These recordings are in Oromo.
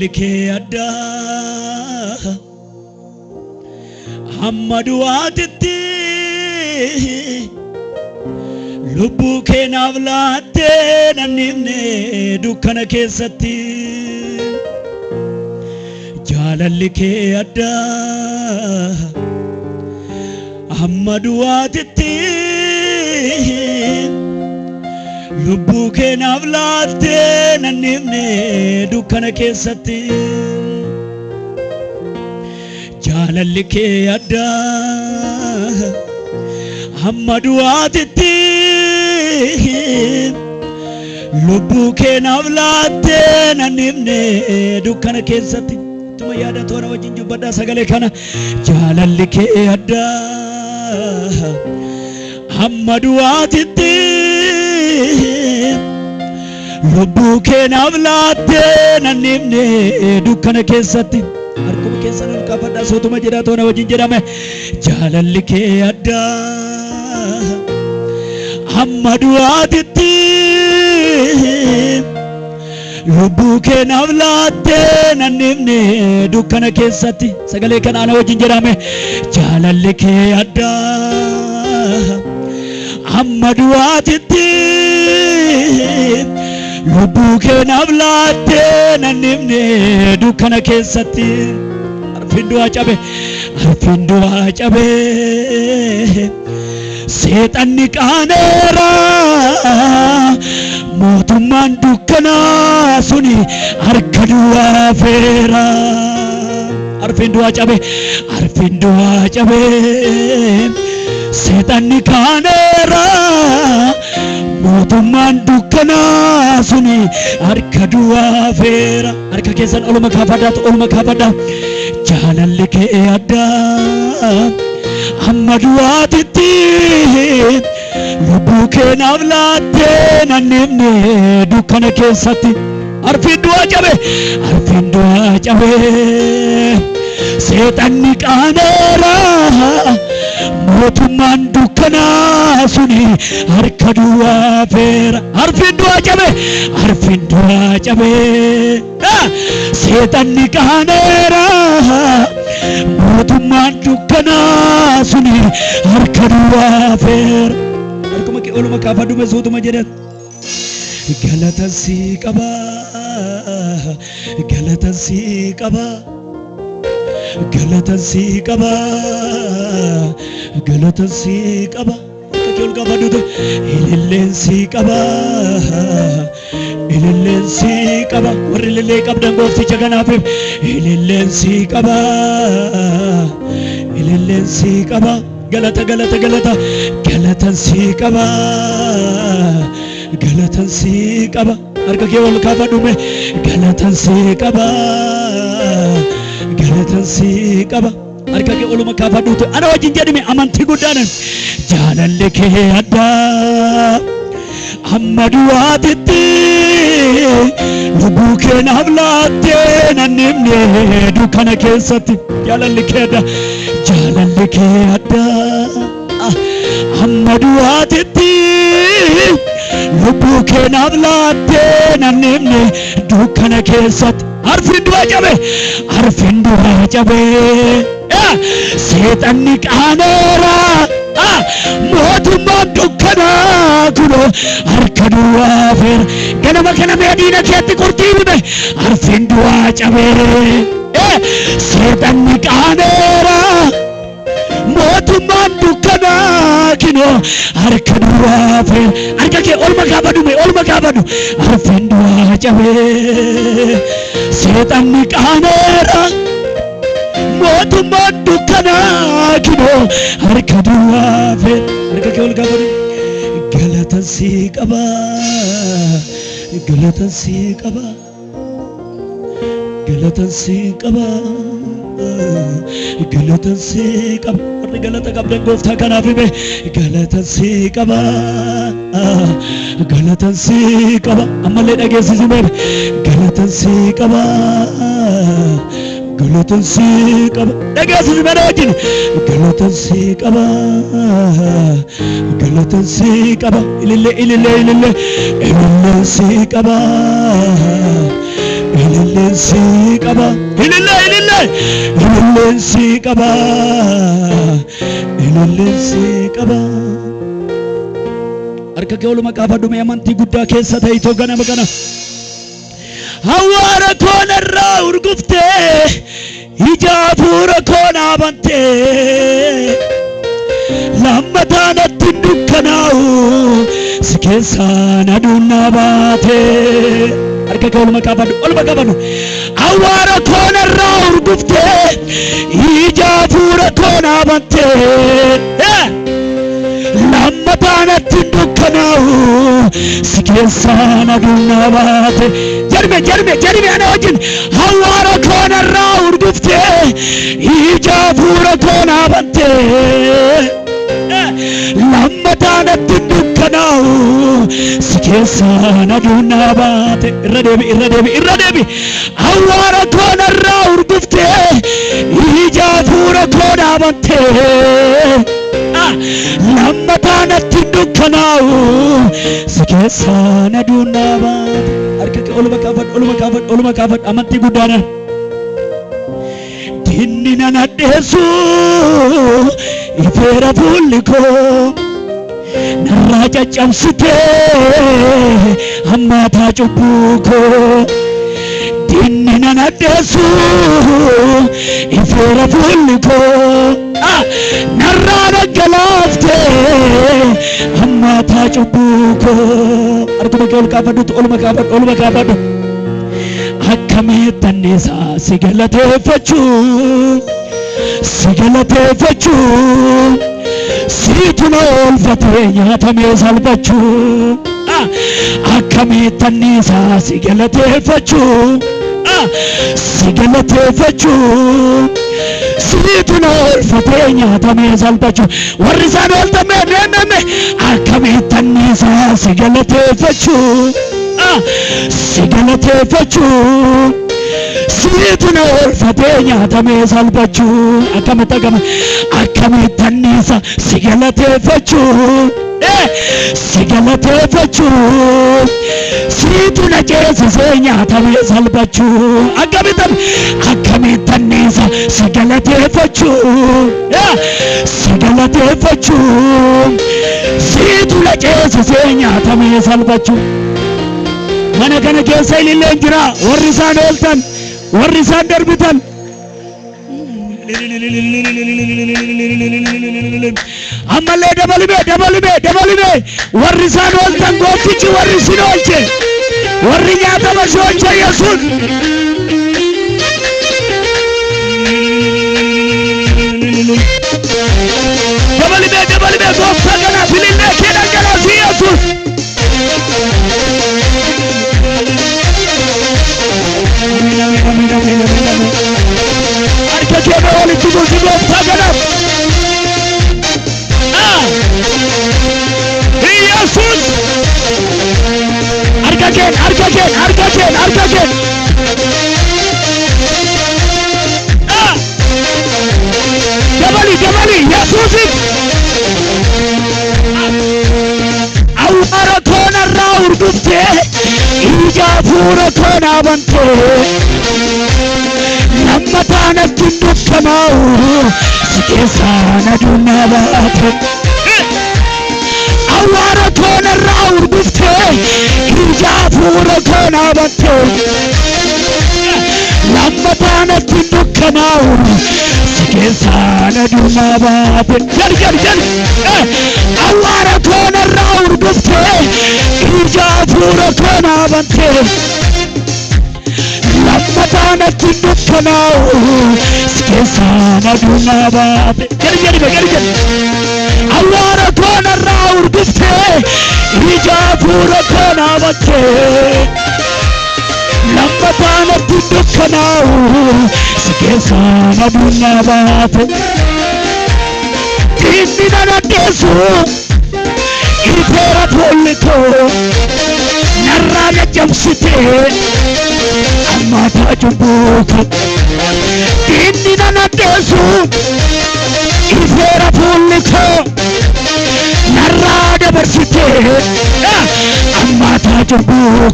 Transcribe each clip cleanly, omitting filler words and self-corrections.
jaalallikee addaa hamma du'aatitti lubbuu keenaaf laattee nannifne dukkana keessatti jaalallikee addaa hamma du'aatitti lubbuu keenaaf laattee nannifne dukkana keessatti jaalallikee addaa hamma du'aatitti lubbuu keenaaf laattee nannifne dukkana keessatti tuma yaada toora wajjin jubbadhaa sagalee kana jaalallikee addaa hamma du'aatitti lubbuu keenaaf laattee nannifne dukkana keessatti harkuma keessan ol kaafadhaa sootuma jedhaa toora wajjin jedhame jaalallikee addaa hamma du'aatitti lubbuu keenaaf laattee nannifne dukkana keessatti sagalee kanaan wajjin jedhame jaalallikee addaa hamma du'aatitti lubbuu keenaaf laattee nannifne dukkana keessatti arfiin du'aa cabe seexanni qaaneera mootummaan dukkanaa suni harka du'aa feera arfiin du'aa cabe seexanni qaaneera mootummaan dukkanaa suni harka du'aa feera harka keessan oluma kaafadhaa jaalallikee addaa hamma du'aatitti lubbuu keenaaf laattee nannifne dukkana keessatti arfiin du'aa cabe seexanni qaaneera mootummaan dukkanaa suni harka du'aa feera arfiin du'aa cabe seexanni qaaneera mootummaan dukkanaa suni harka du'aa feera harkuma kee oluma kaafadhu besuutuma jedhan galata sii qaba kee ol kaafadhuutu ililleen sii qaba warri ilillee qabdan goofticha kanaafif ililleen sii qaba galatan sii qaba harka kee ol kaafadhume galatan sii qaba harka kee oluma kaafadhuutu ana wajjin jedhime amantii guddaanan jaalallikee addaa hamma du'aatitti lubbuu keenaaf laattee nannifne dukkana keessatti jaalallikee addaa hamma du'aatitti lubbuu keenaaf laattee nannifne dukkana keessatti arfiin du'aa cabe seexanni qaaneera mootummaan dukkanaa kunoo harka du'aa feera ganama kana meediina keetti qurxii hime arfiin du'aa cabe seexanni qaaneera mootummaan dukkanaa kunoo harka du'aa feera harka kee olma kaafadhu arfiin du'aa cabe seexanni qaaneera mootummaan dukkanaa kunoo harka du'aa feera harka kee ol kaafadhu galatan sii qaba warri galata qabdan gooftaa kanaaf hime galatan sii qaba ammallee dhageessisime galatan sii qaba dhageessisime wajjin galatan sii qaba ilillee sii qaba ilillensi qaba ilillensi qaba ilillensi qaba harka kee oluma qaafadhu mee amantii guddaa keessa ta'itoo ganama kana hawaara koonarraa urguftee ija hafuura koonaa bantee lammatanatti dukkanaa'u si keessaan aduun naa baatee harka kee oluma qaafadhu hawaara koonarraa urguftee ija hafuura koonaa bantee lammatanatti dukkanaa'u si keessaan aduun naa baatee jarme ana wajjin hawaara koonarraa urguftee ija hafuura koonaa bantee lammatanatti dukkanaa'u si keessaan aduun naa baate irra deebi hawaara koonarraa urguftee ija hafuura koonaa bantee lammatanatti dukkanaa'u si keessaan aduun naa baate harka kee oluma qaafadhu amantii guddaadhaan dinni nan addeessu ifeera fuulli koo narraa caccabsitee hammaataa cubbuu koo dinni nan addeessu ifeera fuulli koo narraa dhaggalaaftee hammaataa cubbuu koo harkuma kee ol qaafadhutti oluma qaafadhu akkamitti anniisaa si galateeffachuu siitu na oolfatee nyaatamee salphachuu akkamitti anniisaa si galateeffachuu siitu na oolfatee nyaatamee salphachuu warri isaan ooltamee neemame akkamitti anniisaa si galateeffachuu siitu na oolfatee nyaatamee salphachuu akkamitti anniisaa si galateeffachuu siitu na ceesisee nyaatamee salphachuu akkamitti anniisaa si galateeffachuu siitu na ceesisee nyaatamee salphachuu mana kana keessa ililleen jira warri isaan ooltan warri isaan darbitan ammallee dabalime warri isaan ooltan gooftichi warri isin oolche warri nyaata bashoolche Yesuus dabalime gooftaa kanaaf ilillee kee dhangalaasi Yesuus harka kee walitti buusi gooftaa kanaaf Yesuus harka kee dabali Yesuusin awwaara koonarraa urguftee ija hafuura koonaa bantee lammatanatti dukkanaa'u si keessaan aduun naa baate awwaara koonarraa urguftee ija hafuura koonaa bantee lammatanatti dukkanaa'u si keessaan aduun naa baate awwaara koonarraa urguftee ija hafuura koonaa bantee lammatanatti dukkanaa'u si keessaan aduun naa baate awwaara koonarraa urguftee ija hafuura koonaa bantee lammatanatti dukkanaa'u si keessaan aduun naa baate dinni nan addeessu ifeera fuulli koo narraa caccabsitee hammaataa cubbuu koo dinni nan addeessu ifeera fuulli koo narraa dabarsitee hammaataa cubbuu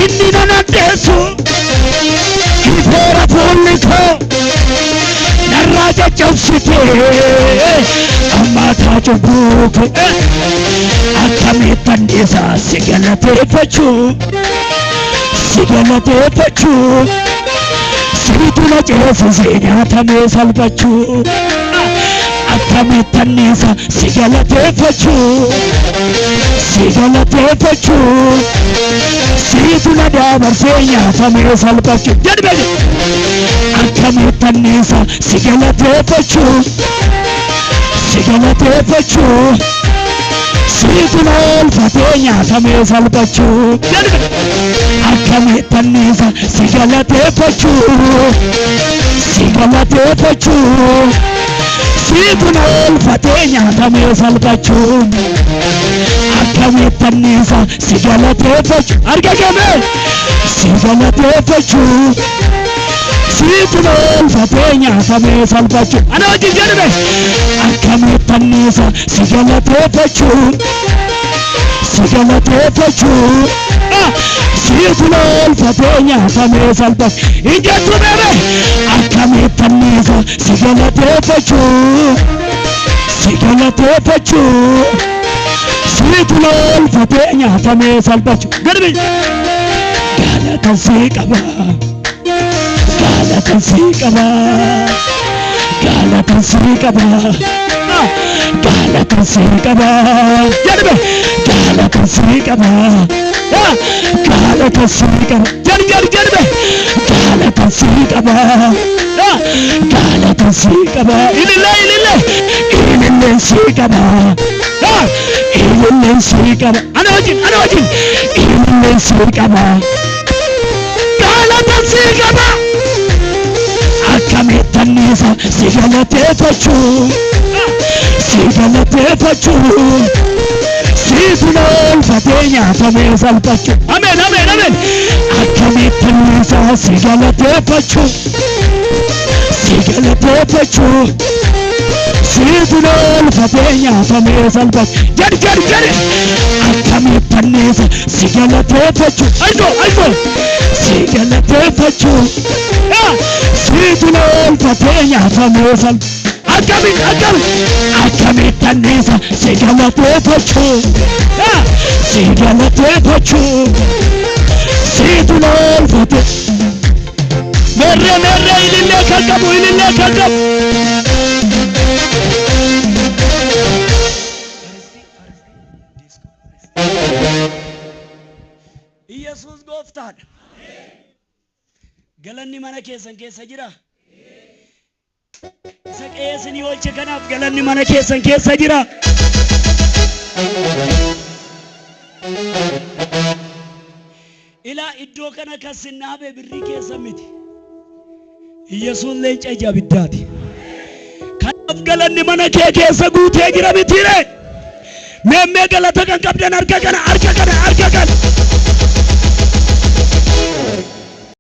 inni nan addeessu ifeera fuulli koo narraa caccabsitee ammaataa cubbuu akkamittan isaa si galateeffachuu siitu na ceesisee nyaatamee salphachuu akkamittan isaa si galateeffachuu siitu na dabarsee nyaatamee salphachuu jedhame akkamittan isaa si galateeffachuu siitu na oolfatee nyaatamee salphachuu jedhame akkamittan isaa si galateeffachuu siitu na oolfatee nyaatamee salphachuu akkamittan isaa si galateeffachuu argagame si galateeffachuu siitu na oolfatee nyaatamee salphachuu ana wajjin jedhame akkamittan isaa si galateeffachuu siitu na oolfatee nyaatamee salphachuu injattu beebe akkamittan isaa si galateeffachuu siitu na oolfatee nyaatamee salphachuu gadbi galata sii qaba galata sii qaba jedhame galata sii qaba ilillee sii qaba ana wajjin ilillee sii qaba galata sii qaba akkamittan isaa si galateeffachuu siitu na oolfatee nyaatamee salphachuu ameen akkamittan isaa si galateeffachuu siitu na oolfatee nyaatamee salphachuu jedhi akkamittan isaa si galateeffachuu siitu na oolfatee nyaatamee salphachuu akkamittan isaa si galateeffachuu siitu na oolfatee merre ilillee kan qabu Yesuus gooftaadha. Galanni mana keessan keessa jira. Saqee isinii oolche kanaaf galanni mana keessan keessa jira. Ilaa iddoo kana kan sinnaabe birrii keessa miti. Yesuus leenca ija abiddaati. Kanaaf galanni mana kee keessa guutee jira mitiire. Meemmee galata kan qabdan harka kana.